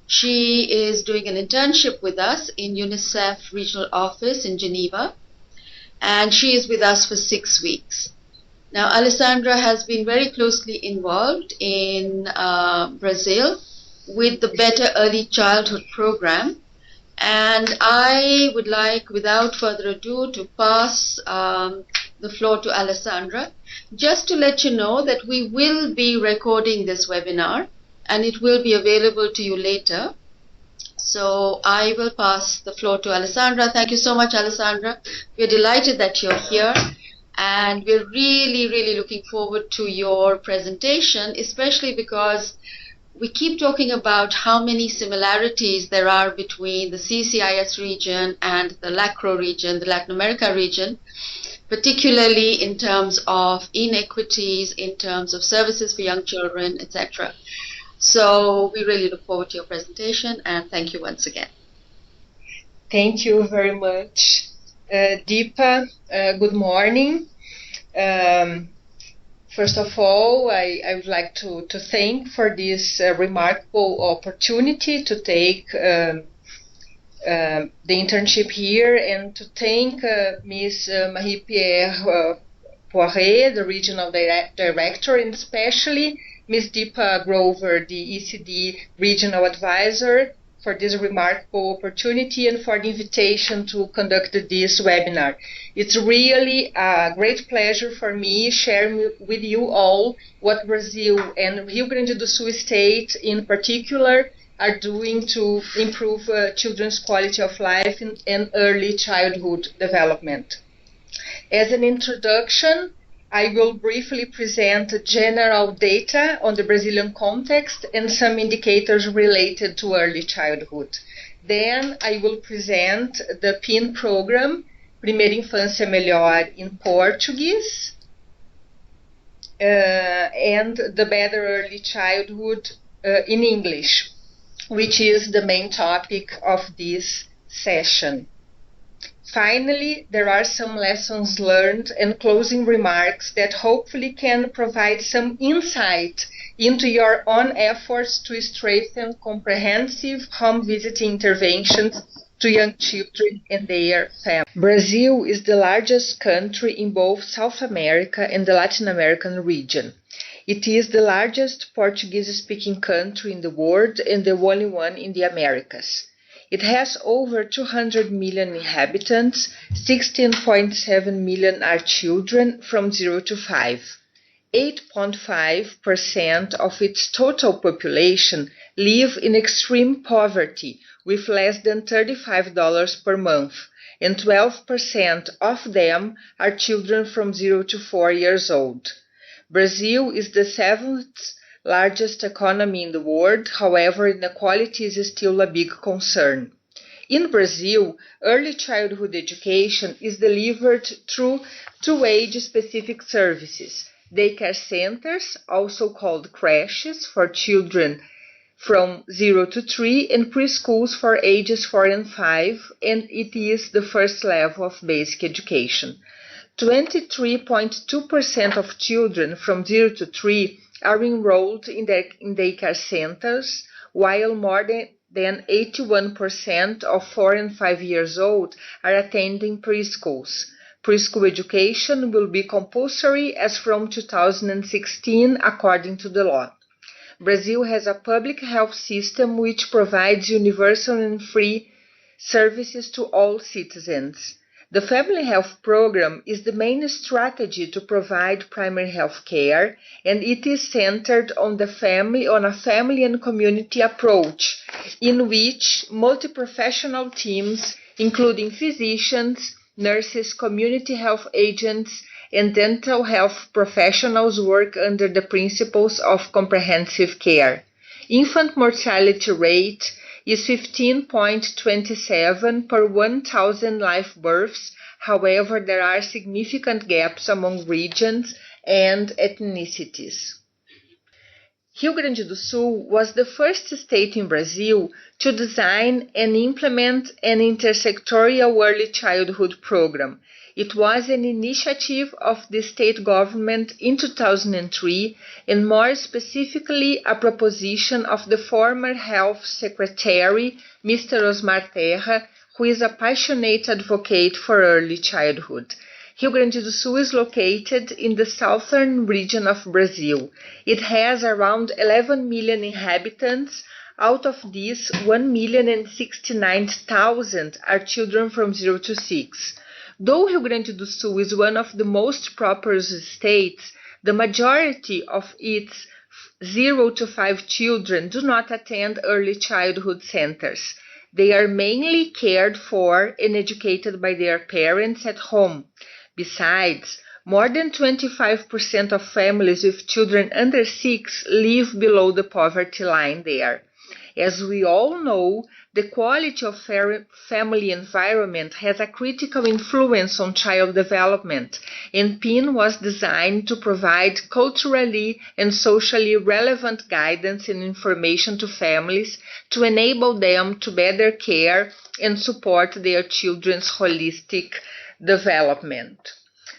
She is doing an internship with us in Unicef regional office in Geneva, and she is with us for 6 weeks. Now, Alessandra has been very closely involved in Brazil with the Better Early Childhood program, and I would like, without further ado, to pass the floor to Alessandra, just to let you know that we will be recording this webinar and it will be available to you later. So I will pass the floor to Alessandra. Thank you so much, Alessandra. We're delighted that you're here, and we're really, really looking forward to your presentation, especially because we keep talking about how many similarities there are between the CCIS region and the LACRO region, the Latin America region, particularly in terms of inequities, in terms of services for young children, etc. So we really look forward to your presentation, and thank you once again. Thank you very much, Deepa. Good morning. First of all, I would like to thank for this remarkable opportunity to take the internship here, and to thank Ms. Marie-Pierre Poiret, the regional director, and especially Ms. Deepa Grover, the ECD regional advisor, for this remarkable opportunity and for the invitation to conduct this webinar. It's really a great pleasure for me sharing with you all what Brazil and Rio Grande do Sul state in particular are doing to improve children's quality of life and early childhood development. As an introduction, I will briefly present general data on the Brazilian context and some indicators related to early childhood. Then I will present the PIN program, Primeira Infância Melhor in Portuguese, and the Better Early Childhood in English, which is the main topic of this session. Finally, there are some lessons learned and closing remarks that hopefully can provide some insight into your own efforts to strengthen comprehensive home visiting interventions to young children and their families. Brazil is the largest country in both South America and the Latin American region. It is the largest Portuguese-speaking country in the world and the only one in the Americas. It has over 200 million inhabitants, 16.7 million are children from 0 to 5. 8.5% of its total population live in extreme poverty with less than $35 per month, and 12% of them are children from 0 to 4 years old. Brazil is the seventh largest economy in the world. However, inequality is still a big concern. In Brazil, early childhood education is delivered through two age-specific services: daycare centers, also called creches for children from 0 to 3, and preschools for ages 4 and 5, and it is the first level of basic education. 23.2% of children from 0 to 3 are enrolled in daycare centers, while more than 81% of 4 and 5 years old are attending preschools. Preschool education will be compulsory as from 2016, according to the law. Brazil has a public health system which provides universal and free services to all citizens. The Family Health Program is the main strategy to provide primary health care, and it is centered on a family and community approach, in which multi-professional teams, including physicians, nurses, community health agents, and dental health professionals, work under the principles of comprehensive care. Infant mortality rate is 15.27 per 1,000 live births. However, there are significant gaps among regions and ethnicities. Rio Grande do Sul was the first state in Brazil to design and implement an intersectorial early childhood program. It was an initiative of the state government in 2003, and more specifically a proposition of the former Health Secretary, Mr. Osmar Terra, who is a passionate advocate for early childhood. Rio Grande do Sul is located in the southern region of Brazil. It has around 11 million inhabitants. Out of these, 1,069,000 are children from 0 to 6. Though Rio Grande do Sul is one of the most prosperous states, the majority of its 0 to 5 children do not attend early childhood centers. They are mainly cared for and educated by their parents at home. Besides, more than 25% of families with children under 6 live below the poverty line there. As we all know, the quality of family environment has a critical influence on child development, and PIN was designed to provide culturally and socially relevant guidance and information to families to enable them to better care and support their children's holistic development.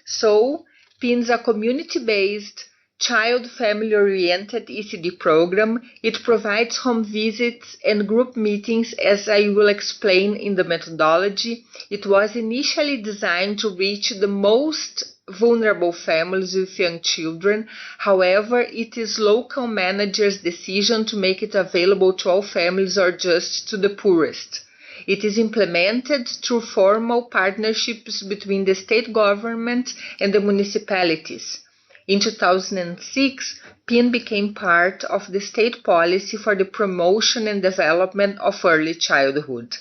So, PIN is a community-based, child family-oriented ECD program. It provides home visits and group meetings, as I will explain in the methodology. It was initially designed to reach the most vulnerable families with young children. However, it is local managers' decision to make it available to all families or just to the poorest. It is implemented through formal partnerships between the state government and the municipalities. In 2006, PIN became part of the state policy for the promotion and development of early childhood.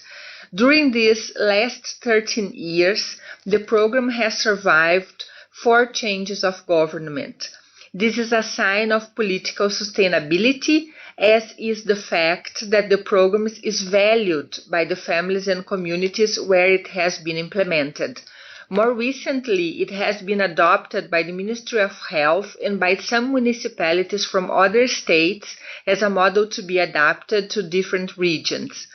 During these last 13 years, the program has survived 4 changes of government. This is a sign of political sustainability, as is the fact that the program is valued by the families and communities where it has been implemented. More recently, it has been adopted by the Ministry of Health and by some municipalities from other states as a model to be adapted to different regions.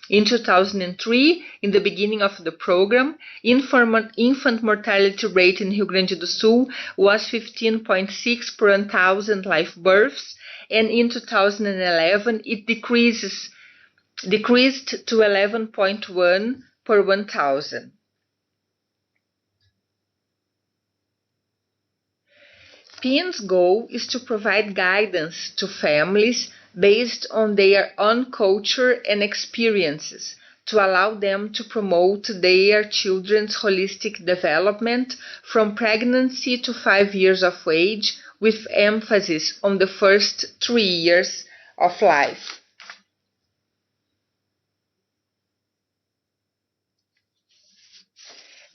In 2003, in the beginning of the program, infant mortality rate in Rio Grande do Sul was 15.6 per 1,000 live births, and in 2011 it decreased to 11.1 per 1,000. PIN's goal is to provide guidance to families based on their own culture and experiences, to allow them to promote their children's holistic development from pregnancy to 5 years of age, with emphasis on the first 3 years of life.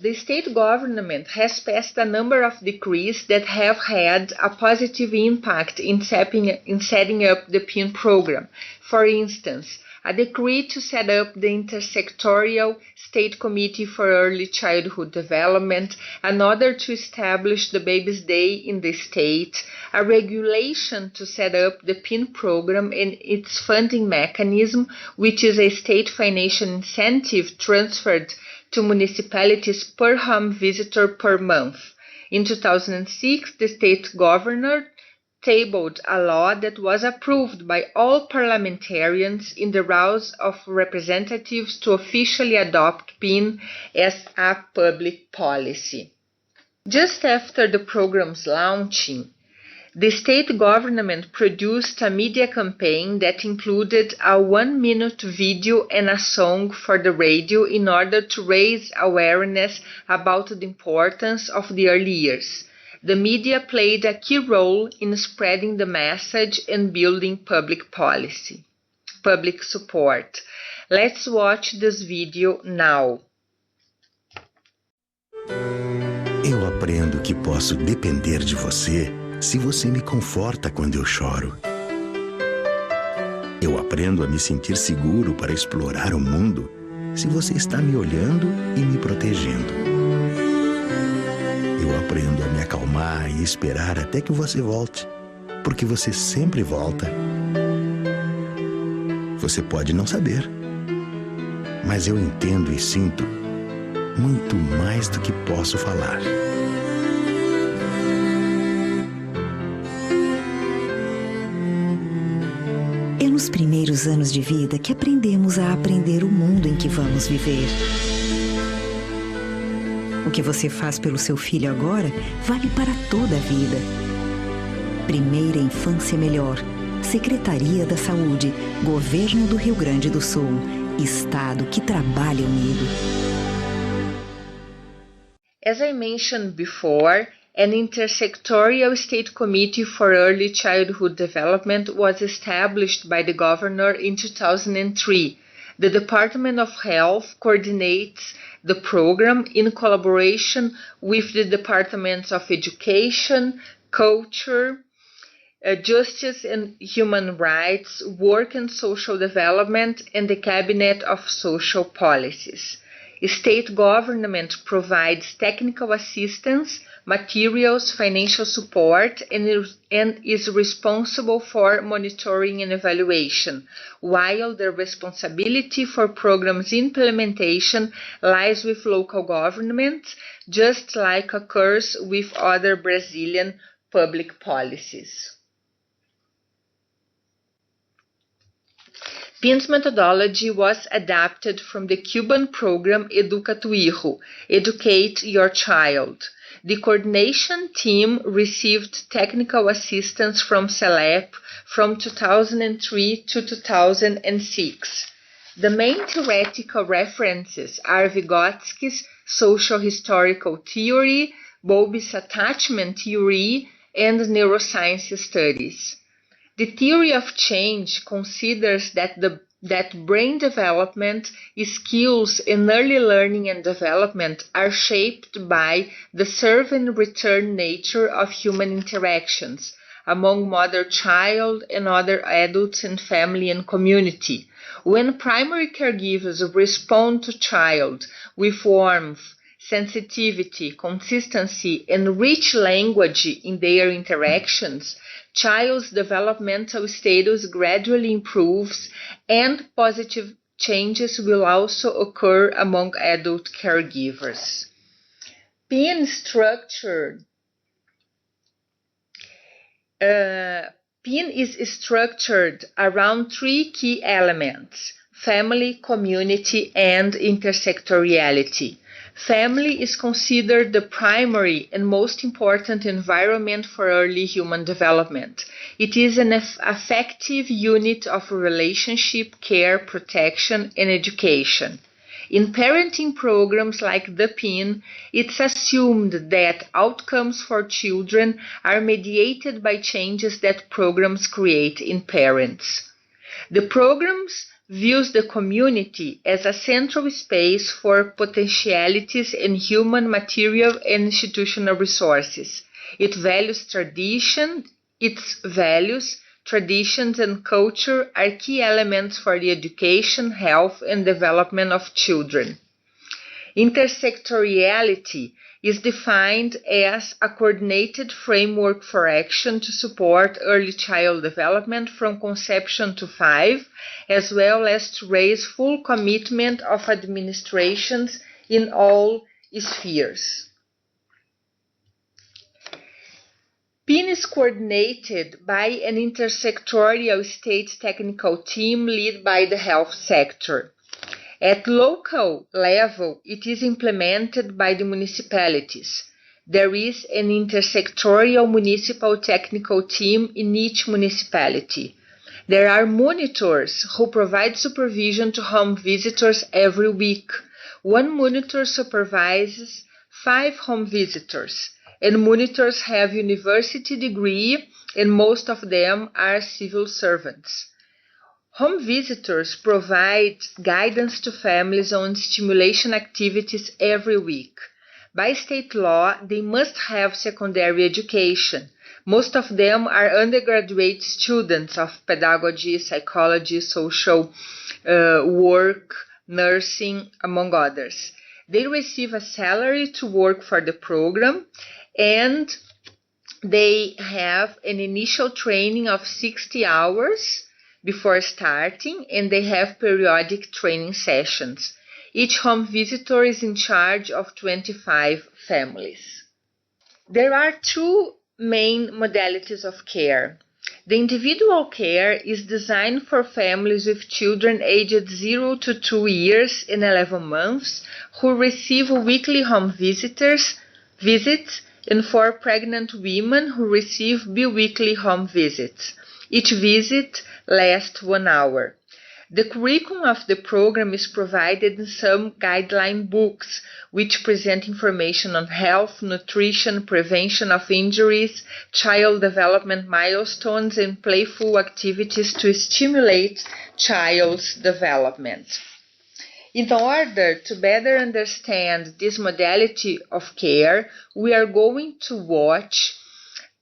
The state government has passed a number of decrees that have had a positive impact in setting up the PIN program. For instance, a decree to set up the intersectorial State Committee for Early Childhood Development, another to establish the Baby's Day in the state, a regulation to set up the PIN program and its funding mechanism, which is a state financial incentive transferred to municipalities per home visitor per month. In 2006, the state governor tabled a law that was approved by all parliamentarians in the House of Representatives to officially adopt PIN as a public policy. Just after the program's launching, the state government produced a media campaign that included a 1-minute video and a song for the radio in order to raise awareness about the importance of the early years. The media played a key role in spreading the message and building public support. Let's watch this video now. Eu aprendo que posso depender de você se você me conforta quando eu choro. Eu aprendo a me sentir seguro para explorar o mundo se você está me olhando e me protegendo. Eu aprendo a me acalmar e esperar até que você volte, porque você sempre volta. Você pode não saber, mas eu entendo e sinto. muito mais do que posso falar. É nos primeiros anos de vida que aprendemos a aprender o mundo em que vamos viver. O que você faz pelo seu filho agora vale para toda a vida. Primeira Infância Melhor. Secretaria da Saúde, Governo do Rio Grande do Sul. Estado que trabalha unido. As I mentioned before, an intersectorial state committee for early childhood development was established by the governor in 2003. The Department of Health coordinates the program in collaboration with the Departments of Education, Culture, Justice and Human Rights, Work and Social Development, and the Cabinet of Social Policies. State government provides technical assistance, materials, financial support, and is responsible for monitoring and evaluation, while the responsibility for programs implementation lies with local governments, just like occurs with other Brazilian public policies. PIN's methodology was adapted from the Cuban program Educa tu Hijo, Educate Your Child. The coordination team received technical assistance from CELEP from 2003 to 2006. The main theoretical references are Vygotsky's social historical theory, Bowlby's attachment theory, and neuroscience studies. The theory of change considers that brain development, skills, and early learning and development are shaped by the serve and return nature of human interactions among mother-child and other adults in family and community. When primary caregivers respond to child with warmth, sensitivity, consistency, and rich language in their interactions, child's developmental status gradually improves and positive changes will also occur among adult caregivers. PIN is structured around three key elements: family, community, and intersectoriality. Family is considered the primary and most important environment for early human development. It is an affective unit of relationship, care, protection, and education. In parenting programs like the PIN, it's assumed that outcomes for children are mediated by changes that programs create in parents. The programs views the community as a central space for potentialities in human, material, and institutional resources. Its values, traditions, and culture are key elements for the education, health, and development of children. Intersectoriality is defined as a coordinated framework for action to support early child development from conception to 5, as well as to raise full commitment of administrations in all spheres. PIN is coordinated by an intersectorial state technical team led by the health sector. At local level, it is implemented by the municipalities. There is an intersectorial municipal technical team in each municipality. There are monitors who provide supervision to home visitors every week. One monitor supervises 5 home visitors, and monitors have university degree, and most of them are civil servants. Home visitors provide guidance to families on stimulation activities every week. By state law, they must have secondary education. Most of them are undergraduate students of pedagogy, psychology, social work, nursing, among others. They receive a salary to work for the program, and they have an initial training of 60 hours before starting, and they have periodic training sessions. Each home visitor is in charge of 25 families. There are two main modalities of care. The individual care is designed for families with children aged 0 to 2 years and 11 months who receive weekly home visits, and for pregnant women who receive bi-weekly home visits. Each visit lasts 1 hour. The curriculum of the program is provided in some guideline books, which present information on health, nutrition, prevention of injuries, child development milestones, and playful activities to stimulate child's development. In order to better understand this modality of care, we are going to watch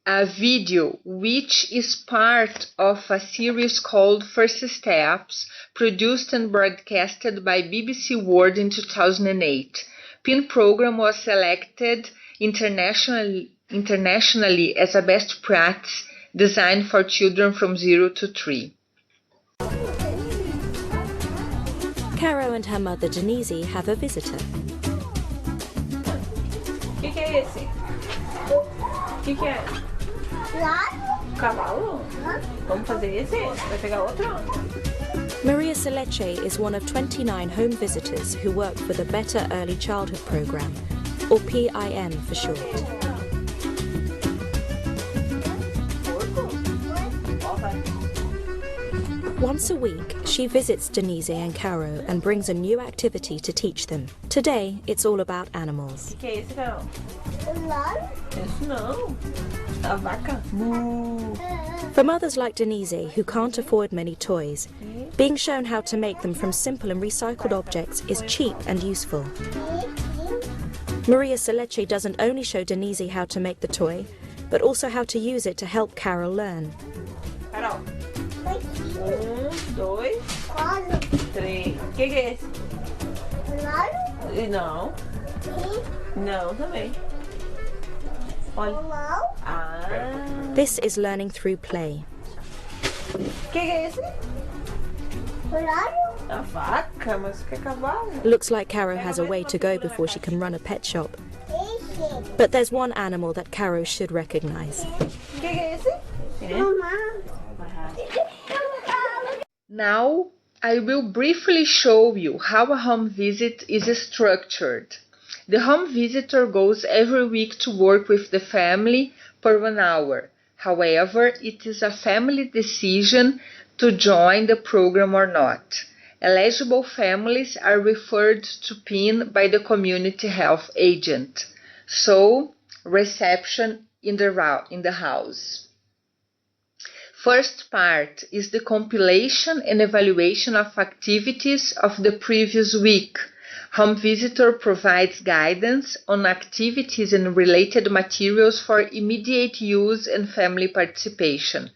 a video which is part of a series called First Steps, produced and broadcasted by BBC World in 2008. PIN program was selected internationally as a best practice designed for children from 0 to 3. Caro and her mother Denise have a visitor. Que é esse? Que é? Cavalo? Vamos fazer esse? Vai pegar outro? Maria Seleche is one of 29 home visitors who work for the Better Early Childhood Programme, or PIM for short. Once a week, she visits Denise and Caro and brings a new activity to teach them. Today, it's all about animals. Que é esse não? Esse não. A vaca. For mothers like Denise, who can't afford many toys, being shown how to make them from simple and recycled objects is cheap and useful. Maria Seleche doesn't only show Denise how to make the toy, but also how to use it to help Carol learn. Carol. 2, 3. Que é esse? Não. Não também. Olha. Ah. This is learning through play. Que é esse? A vaca, mas que é cavalo? Looks like Caro has a way to go before she can run a pet shop. But there's one animal that Caro should recognize. Que é esse? Now, I will briefly show you how a home visit is structured. The home visitor goes every week to work with the family for 1 hour. However, it is a family decision to join the program or not. Eligible families are referred to PIN by the community health agent. So, reception in the house. First part is the compilation and evaluation of activities of the previous week. Home visitor provides guidance on activities and related materials for immediate use and family participation.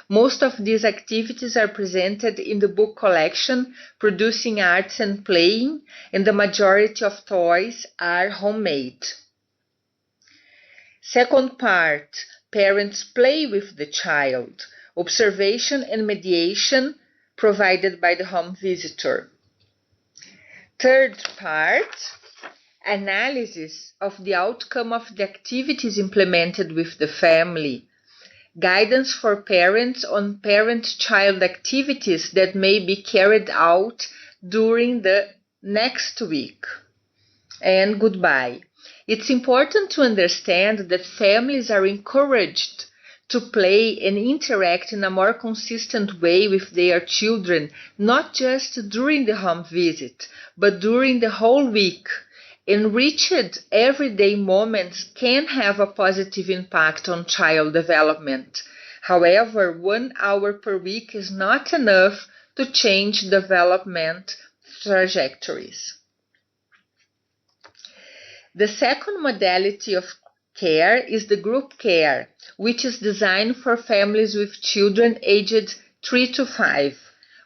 Most of these activities are presented in the book collection, Producing Arts and Playing, and the majority of toys are homemade. Second part, parents play with the child. Observation and mediation provided by the home visitor. Third part, analysis of the outcome of the activities implemented with the family. Guidance for parents on parent-child activities that may be carried out during the next week. And goodbye. It's important to understand that families are encouraged to play and interact in a more consistent way with their children, not just during the home visit, but during the whole week. Enriched everyday moments can have a positive impact on child development. However, 1 hour per week is not enough to change development trajectories. The second modality of care is the group care, which is designed for families with children aged 3 to 5.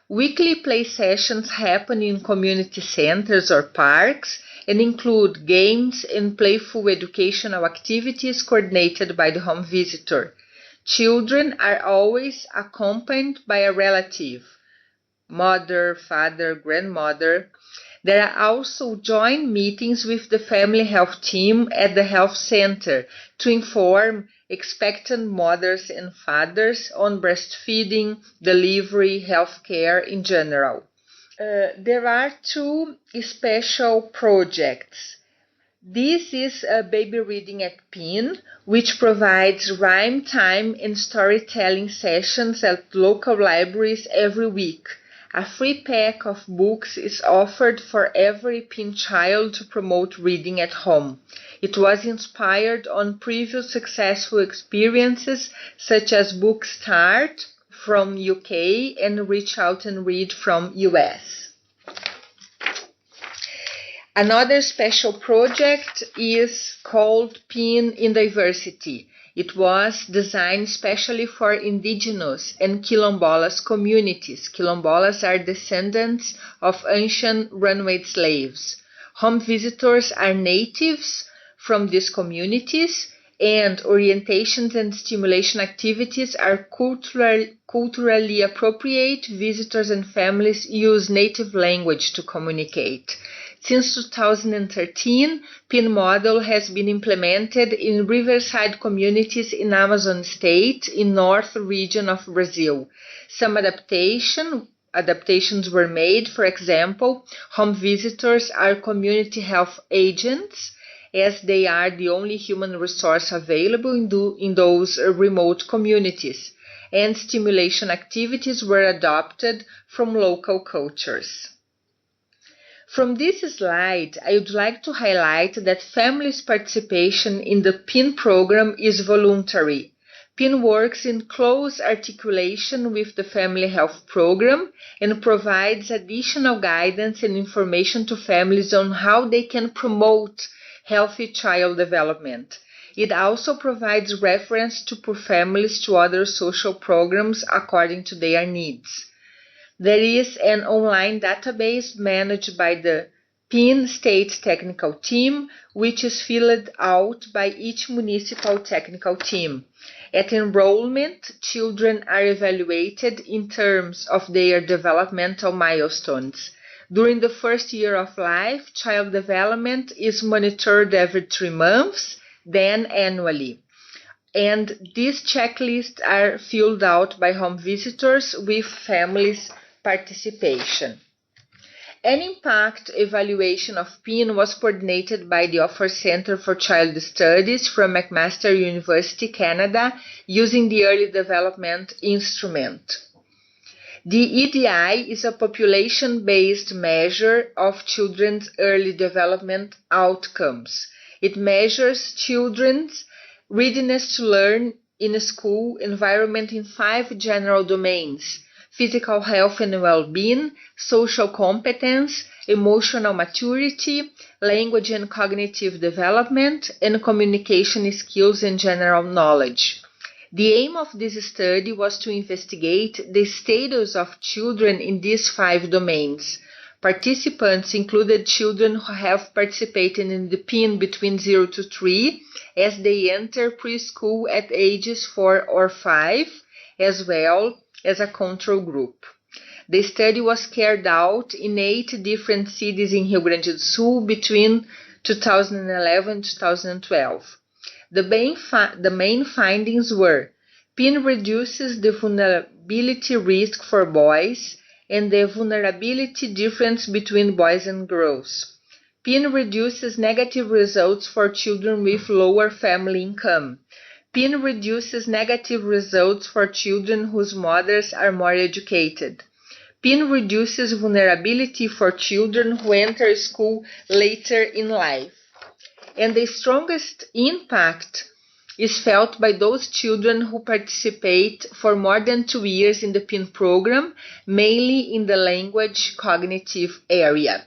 Weekly play sessions happen in community centers or parks and include games and playful educational activities coordinated by the home visitor. Children are always accompanied by a relative, mother, father, grandmother. There are also joint meetings with the family health team at the health center to inform expectant mothers and fathers on breastfeeding, delivery, health care in general. There are two special projects. This is a baby reading at PIN, which provides rhyme time and storytelling sessions at local libraries every week. A free pack of books is offered for every PIN child to promote reading at home. It was inspired on previous successful experiences such as Book Start from UK and Reach Out and Read from US. Another special project is called PIN in Diversity. It was designed specially for indigenous and quilombolas communities. Quilombolas are descendants of ancient runaway slaves. Home visitors are natives from these communities, and orientations and stimulation activities are culturally appropriate. Visitors and families use native language to communicate. Since 2013, PIN model has been implemented in riverside communities in Amazon state in north region of Brazil. Some adaptations were made. For example, home visitors are community health agents, as they are the only human resource available in those remote communities, and stimulation activities were adopted from local cultures. From this slide, I would like to highlight that families' participation in the PIN program is voluntary. PIN works in close articulation with the family health program and provides additional guidance and information to families on how they can promote healthy child development. It also provides reference to poor families to other social programs according to their needs. There is an online database managed by the PIN State Technical Team, which is filled out by each municipal technical team. At enrollment, children are evaluated in terms of their developmental milestones. During the first year of life, child development is monitored every 3 months, then annually. And these checklists are filled out by home visitors with families' participation. An impact evaluation of PIN was coordinated by the Offer Center for Child Studies from McMaster University, Canada, using the Early Development Instrument. The EDI is a population-based measure of children's early development outcomes. It measures children's readiness to learn in a school environment in 5 general domains: physical health and well-being, social competence, emotional maturity, language and cognitive development, and communication skills and general knowledge. The aim of this study was to investigate the status of children in these 5 domains. Participants included children who have participated in the PIN between 0 to 3, as they enter preschool at ages 4 or 5, as well as a control group. The study was carried out in 8 different cities in Rio Grande do Sul between 2011 and 2012. The main findings were: PIN reduces the vulnerability risk for boys and the vulnerability difference between boys and girls. PIN reduces negative results for children with lower family income. PIN reduces negative results for children whose mothers are more educated. PIN reduces vulnerability for children who enter school later in life. And the strongest impact is felt by those children who participate for more than 2 years in the PIN program, mainly in the language cognitive area.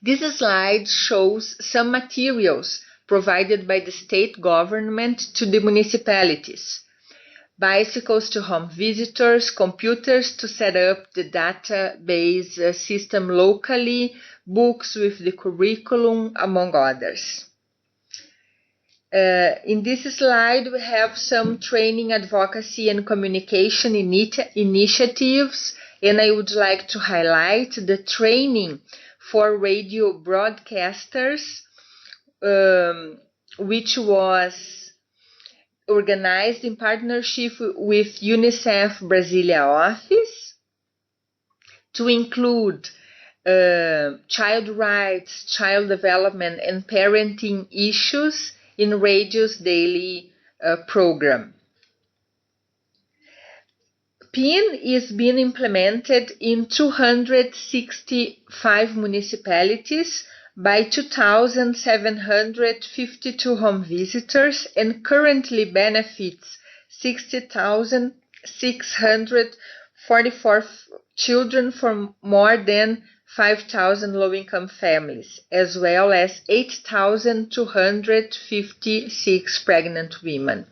This slide shows some materials provided by the state government to the municipalities: bicycles to home visitors, computers to set up the database system locally, books with the curriculum, among others. In this slide, we have some training, advocacy, and communication initiatives And I would like to highlight the training for radio broadcasters, which was organized in partnership with Unicef Brasilia office to include child rights, child development, and parenting issues in radio's daily program. PIN is being implemented in 265 municipalities by 2,752 home visitors and currently benefits 60,644 children from more than 5,000 low-income families, as well as 8,256 pregnant women.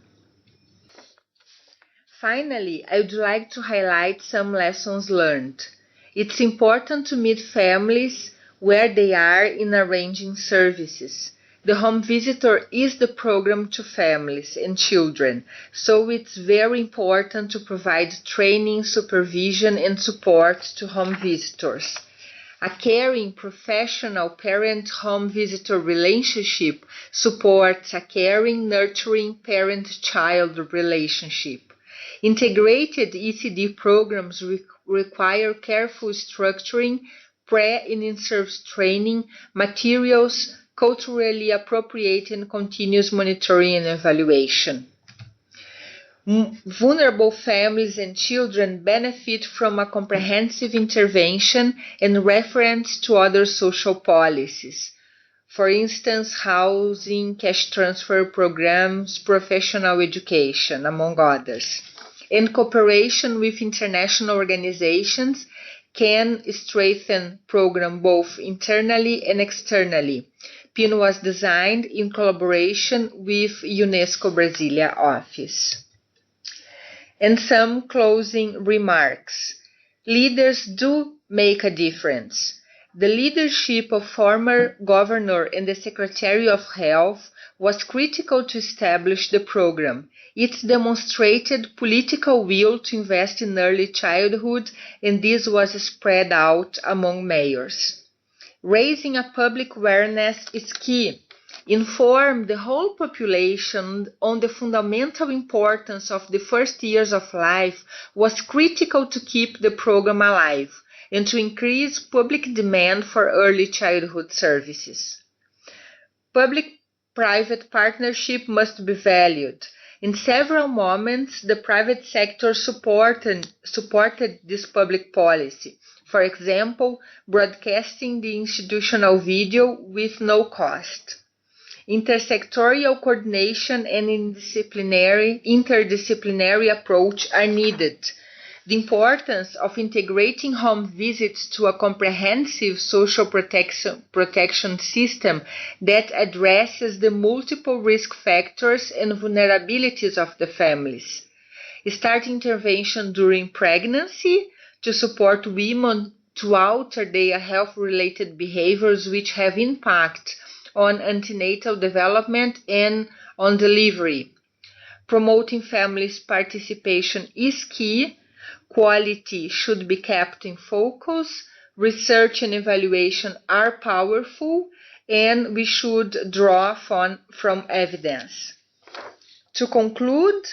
Finally, I would like to highlight some lessons learned. It's important to meet families where they are in arranging services. The home visitor is the program to families and children, so it's very important to provide training, supervision, and support to home visitors. A caring, professional parent-home visitor relationship supports a caring, nurturing parent-child relationship. Integrated ECD programs require careful structuring, pre- and in-service training, materials, culturally appropriate and continuous monitoring and evaluation. Vulnerable families and children benefit from a comprehensive intervention and reference to other social policies. For instance, housing, cash transfer programs, professional education, among others. And cooperation with international organizations can strengthen program both internally and externally. PIN was designed in collaboration with UNESCO Brasilia office. And some closing remarks. Leaders do make a difference. The leadership of former governor and the Secretary of Health was critical to establish the program. It demonstrated political will to invest in early childhood, and this was spread out among mayors. Raising a public awareness is key. Inform the whole population on the fundamental importance of the first years of life was critical to keep the program alive and to increase public demand for early childhood services. Public-private partnership must be valued. In several moments, the private sector supported this public policy. For example, broadcasting the institutional video with no cost. Intersectorial coordination and interdisciplinary approach are needed. The importance of integrating home visits to a comprehensive social protection system that addresses the multiple risk factors and vulnerabilities of the families. Start intervention during pregnancy to support women to alter their health-related behaviors which have impact on antenatal development and on delivery. Promoting families' participation is key. Quality should be kept in focus. Research and evaluation are powerful, and we should draw from evidence. To conclude,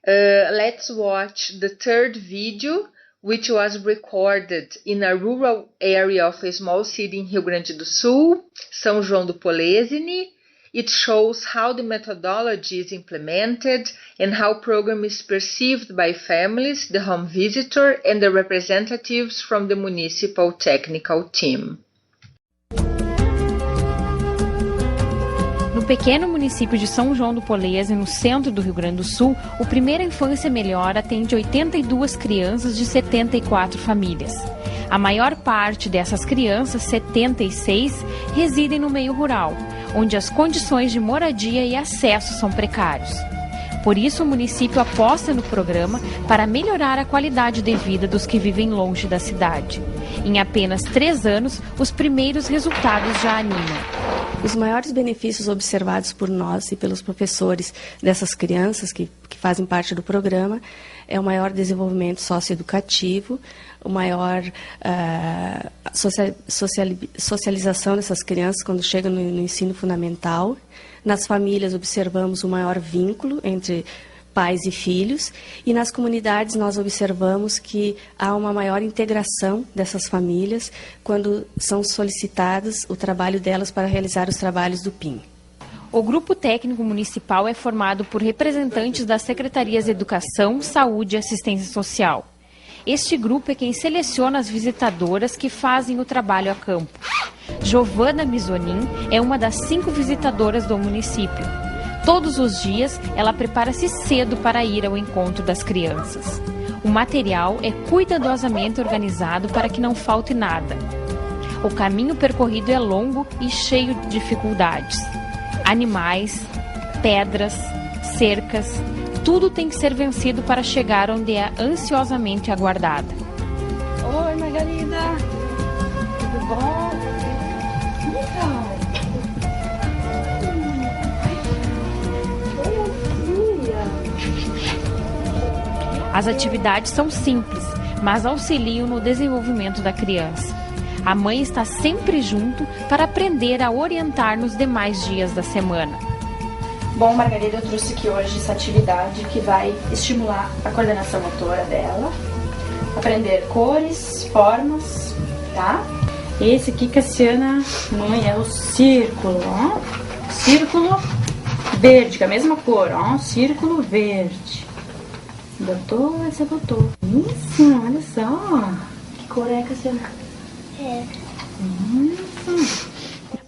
let's watch the third video, which was recorded in a rural area of a small city in Rio Grande do Sul, São João do Polesine. It shows how the methodology is implemented and how program is perceived by families, the home visitor, and the representatives from the municipal technical team. No pequeno município de São João do Polesine, no centro do Rio Grande do Sul, o Primeira Infância Melhor atende 82 crianças de 74 famílias. A maior parte dessas crianças, 76, residem no meio rural, onde as condições de moradia e acesso são precários. Por isso, o município aposta no programa para melhorar a qualidade de vida dos que vivem longe da cidade. Em apenas 3 anos, os primeiros resultados já animam. Os maiores benefícios observados por nós e pelos professores dessas crianças que fazem parte do programa é o maior desenvolvimento socioeducativo, o maior socialização dessas crianças quando chegam no ensino fundamental. Nas famílias observamos o maior vínculo entre pais e filhos, e nas comunidades nós observamos que há uma maior integração dessas famílias quando são solicitados o trabalho delas para realizar os trabalhos do PIM. O Grupo Técnico Municipal é formado por representantes das Secretarias de Educação, Saúde e Assistência Social. Este grupo é quem seleciona as visitadoras que fazem o trabalho a campo. Giovana Misonin é uma das 5 visitadoras do município. Todos os dias, ela prepara-se cedo para ir ao encontro das crianças. O material é cuidadosamente organizado para que não falte nada. O caminho percorrido é longo e cheio de dificuldades. Animais, pedras, cercas, tudo tem que ser vencido para chegar onde é ansiosamente aguardada. Oi, Margarida. Tudo bom? Então. As atividades são simples, mas auxiliam no desenvolvimento da criança. A mãe está sempre junto para aprender a orientar nos demais dias da semana. Bom, Margarida, eu trouxe aqui hoje essa atividade que vai estimular a coordenação motora dela, aprender cores, formas, tá? Esse aqui, Cassiana, mãe, é o círculo, ó. Círculo verde, que é a mesma cor, ó. Círculo verde. Botou, você botou. Isso, olha só. Que cor é, Cassiana?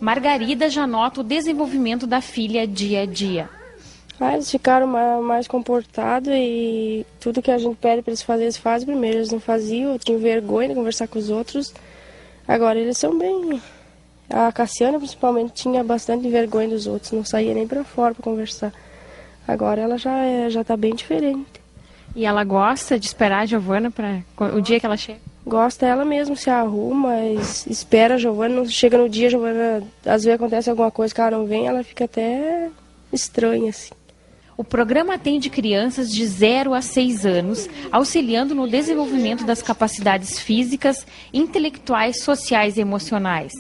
Margarida já nota o desenvolvimento da filha dia a dia. Eles ficaram mais comportados e tudo que a gente pede para eles fazerem, eles fazem primeiro. Eles não faziam, tinham vergonha de conversar com os outros. Agora eles são bem... A Cassiana, principalmente, tinha bastante vergonha dos outros, não saía nem para fora para conversar. Agora ela já tá bem diferente. E ela gosta de esperar a Giovana para o dia que ela chega? Gosta, ela mesma se arruma, espera a Giovana, não chega no dia, a Giovana, às vezes acontece alguma coisa que ela não vem, ela fica até estranha, assim. O programa atende crianças de 0 a 6 anos, auxiliando no desenvolvimento das capacidades físicas, intelectuais, sociais e emocionais.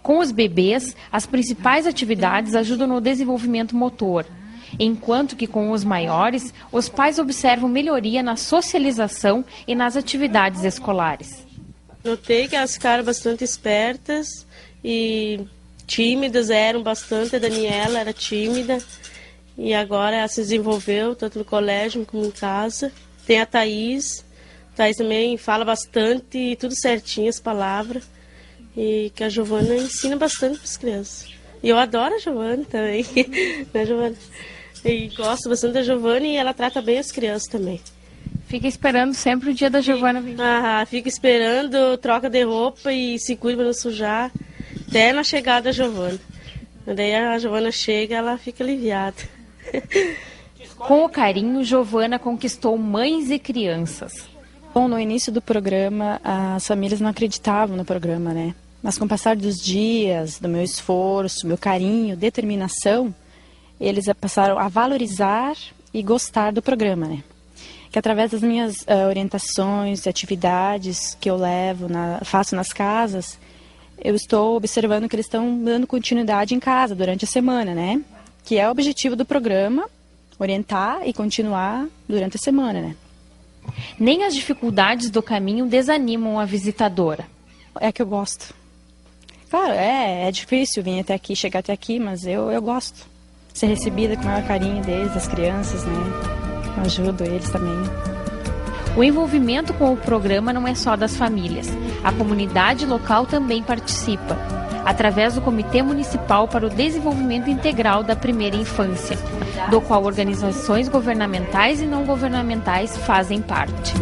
Com os bebês, as principais atividades ajudam no desenvolvimento motor, enquanto que com os maiores, os pais observam melhoria na socialização e nas atividades escolares. Notei que elas ficaram bastante espertas e tímidas, eram bastante. A Daniela era tímida e agora ela se desenvolveu, tanto no colégio como em casa. Tem a Thaís também fala bastante, tudo certinho as palavras, e que a Giovana ensina bastante para as crianças. E eu adoro a Giovana também, né, Giovana? E gosto bastante da Giovana e ela trata bem as crianças também. Fica esperando sempre o dia da Giovana vir. Fica esperando, troca de roupa e se cuida para não sujar, até na chegada da Giovana. Daí a Giovana chega, ela fica aliviada. Com o carinho, Giovana conquistou mães e crianças. Bom, no início do programa, as famílias não acreditavam no programa, né? Mas com o passar dos dias, do meu esforço, meu carinho, determinação, eles passaram a valorizar e gostar do programa, né? Que através das minhas orientações e atividades que eu faço nas casas, eu estou observando que eles estão dando continuidade em casa durante a semana, né? Que é o objetivo do programa, orientar e continuar durante a semana, né? Nem as dificuldades do caminho desanimam a visitadora. É que eu gosto. Claro, é difícil vir até aqui, chegar até aqui, mas eu gosto. Ser recebida com o maior carinho deles, das crianças, né? Eu ajudo eles também. O envolvimento com o programa não é só das famílias. A comunidade local também participa, através do Comitê Municipal para o Desenvolvimento Integral da Primeira Infância, do qual organizações governamentais e não governamentais fazem parte.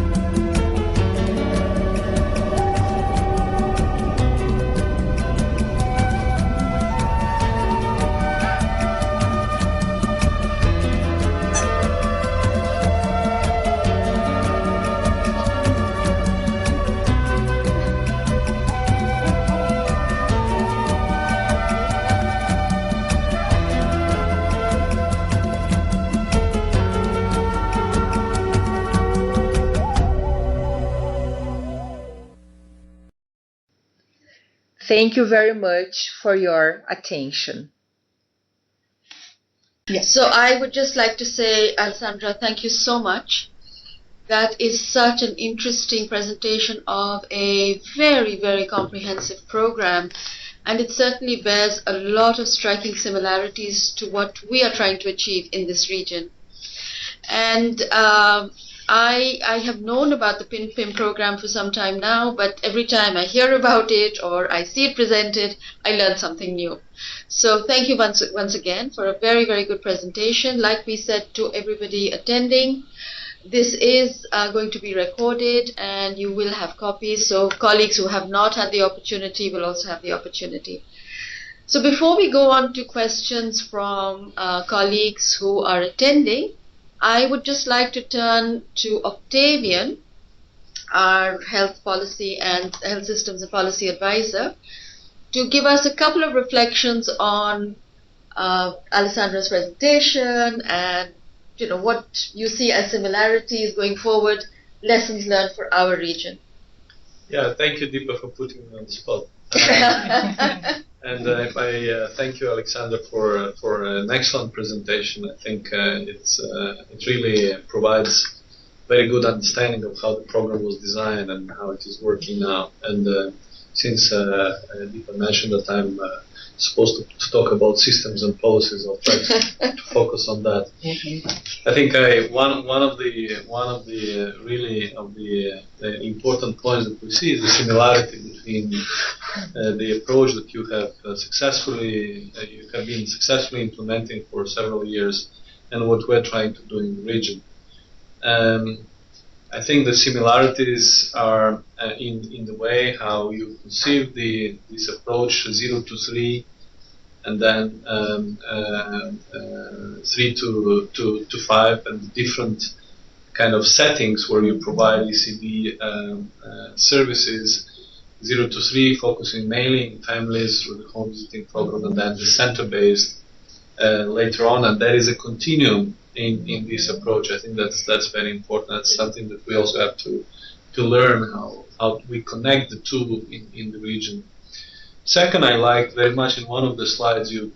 Thank you very much for your attention. Yes. So I would just like to say, Alessandra, thank you so much. That is such an interesting presentation of a very, very comprehensive program, and it certainly bears a lot of striking similarities to what we are trying to achieve in this region. And I have known about the PIN program for some time now, but every time I hear about it or I see it presented, I learn something new. So thank you once again for a very, very good presentation. Like we said to everybody attending, this is going to be recorded and you will have copies. So colleagues who have not had the opportunity will also have the opportunity. So before we go on to questions from colleagues who are attending, I would just like to turn to Octavian, our health policy and health systems and policy advisor, to give us a couple of reflections on Alessandra's presentation and what you see as similarities going forward, lessons learned for our region. Yeah, thank you, Deepa, for putting me on the spot. And if I thank you, Alexandra, for an excellent presentation. I think it really provides very good understanding of how the program was designed and how it is working now. And since Deepa mentioned that I'm supposed to talk about systems and policies, I'll try to focus on that. I think one of the really important points that we see is the similarity between the approach that you have been successfully implementing for several years and what we're trying to do in the region. I think the similarities are in the way how you conceive this approach 0 to 3, and then 3 to 5, and different kind of settings where you provide ECD services. 0 to 3 focusing mainly in families through the home visiting program, and then the center-based later on, and there is a continuum in this approach. I think that's very important. That's something that we also have to learn how we connect the two in the region. Second, I like very much in one of the slides you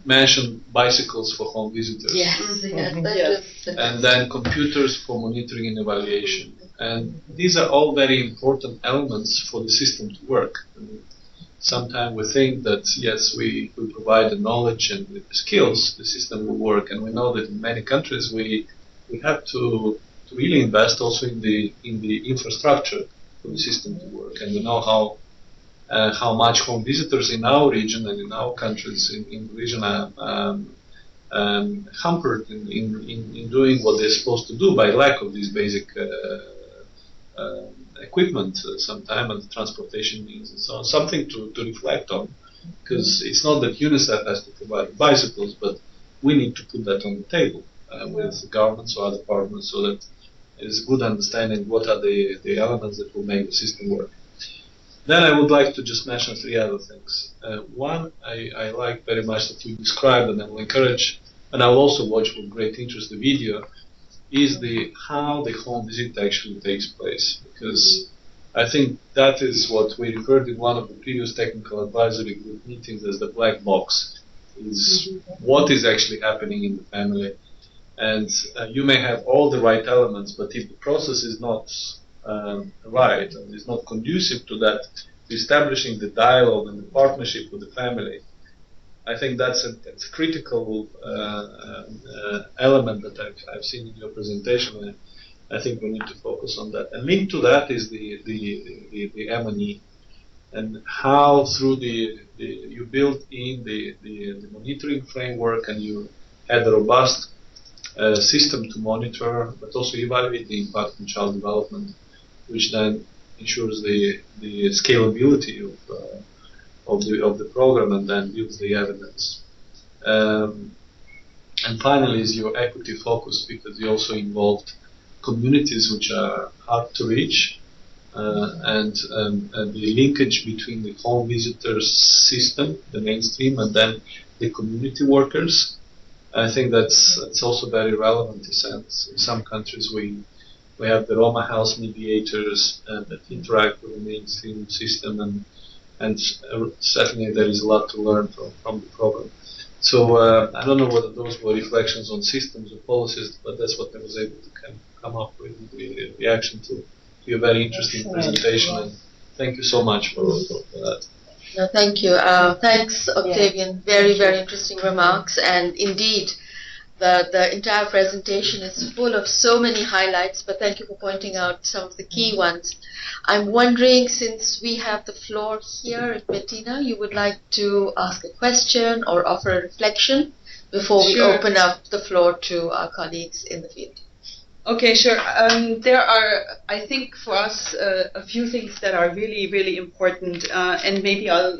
mentioned bicycles for home visitors. Yes, yes. And then computers for monitoring and evaluation. And these are all very important elements for the system to work. Sometimes we think that, yes, we provide the knowledge and the skills, the system will work. And we know that in many countries we have to really invest also in the infrastructure for the system to work. And we know how much home visitors in our region and in our countries in the region are hampered in doing what they're supposed to do by lack of these basic equipment sometimes, and transportation means and so on. Something to reflect on, because it's not that Unicef has to provide bicycles, but we need to put that on the table with governments or other partners, so that there's good understanding what are the elements that will make the system work. Then I would like to just mention 3 other things. One, I like very much that you described, and I will encourage, and I will also watch with great interest the video, is how the home visit actually takes place. Because I think that is what we referred in one of the previous technical advisory group meetings as the black box, is what is actually happening in the family. And you may have all the right elements, but if the process is not right and is not conducive to that, establishing the dialogue and the partnership with the family, I think that's a critical element that I've seen in your presentation, and I think we need to focus on that. And linked to that is the M&E, and how through you build in the monitoring framework, and you had a robust system to monitor, but also evaluate the impact on child development, which then ensures the scalability of the program, and then builds the evidence. And finally is your equity focus, because you also involved communities which are hard to reach, and the linkage between the home visitors system, the mainstream, and then the community workers. I think that's also very relevant in some countries we We have the Roma house mediators that interact with the mainstream system, and certainly there is a lot to learn from the program. So I don't know whether those were reflections on systems or policies, but that's what I was able to come up with in the reaction to your very interesting presentation. And thank you so much for that. No, thank you. Thanks, Octavian. Very, very interesting remarks. And indeed, the entire presentation is full of so many highlights, but thank you for pointing out some of the key ones. I'm wondering, since we have the floor here at Bettina, you would like to ask a question or offer a reflection before we open up the floor to our colleagues in the field. Okay, sure. There are, I think, for us, a few things that are really, really important, and maybe I'll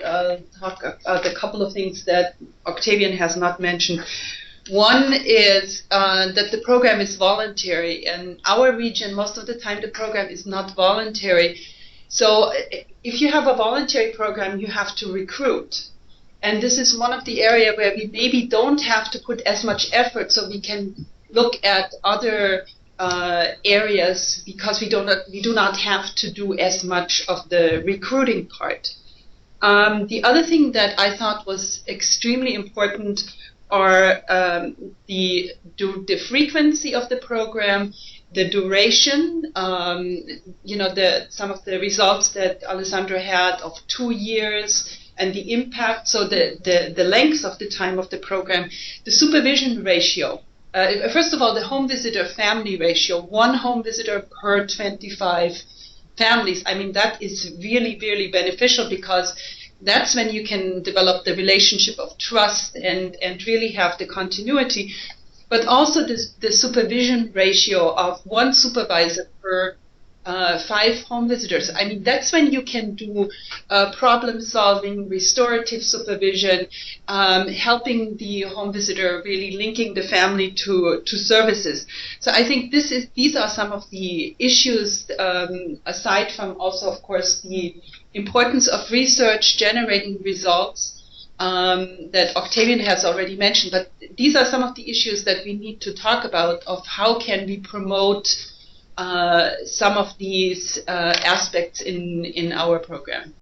talk about a couple of things that Octavian has not mentioned. One is that the program is voluntary. In our region, most of the time the program is not voluntary. So if you have a voluntary program, you have to recruit. And this is one of the areas where we maybe don't have to put as much effort, so we can look at other areas because we do not have to do as much of the recruiting part. The other thing that I thought was extremely important are the frequency of the program, the duration. Some of the results that Alessandra had of 2 years, and the impact. So the length of the time of the program, the supervision ratio. First of all, the home visitor family ratio, 1 home visitor per 25 families. I mean, that is really, really beneficial because that's when you can develop the relationship of trust and really have the continuity. But also the supervision ratio of 1 supervisor per 5 home visitors. I mean, that's when you can do problem solving, restorative supervision, helping the home visitor, really linking the family to services. So I think these are some of the issues, aside from also, of course, the importance of research generating results that Octavian has already mentioned. But these are some of the issues that we need to talk about, of how can we promote some of these aspects in our program.